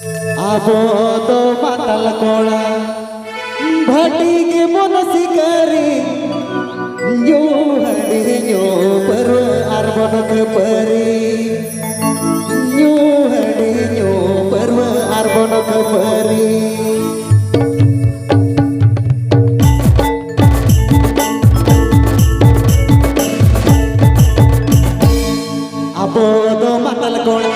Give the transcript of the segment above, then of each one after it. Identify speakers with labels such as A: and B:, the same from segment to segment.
A: Abo Do Matal Kora Bhati ke bon sikari Yo hadi yo paru arbon ke pari Yo hadi yo paru arbon ke pari Abo Do Matal Kora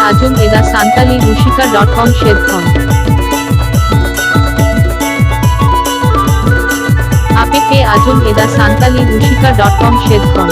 B: Ajum eda Santali Rusika.com Shedcon App Ajum eda Santali Rusika.com Shedcon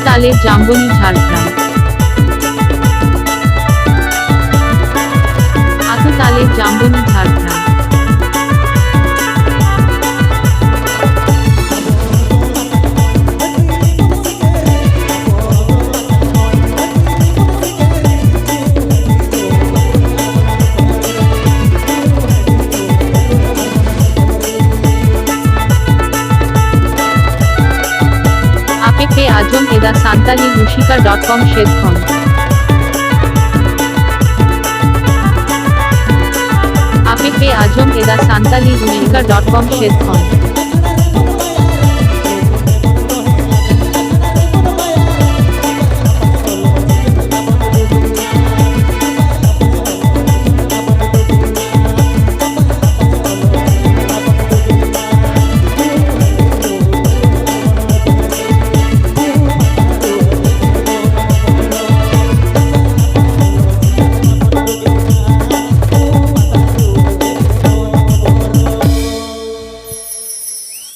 B: তালে Zamboni Jhargram তালে Zamboni Jhargram Ajum eda Santali Rusika.com Shedcon App Ajum eda Santali Rusika.com Shedcon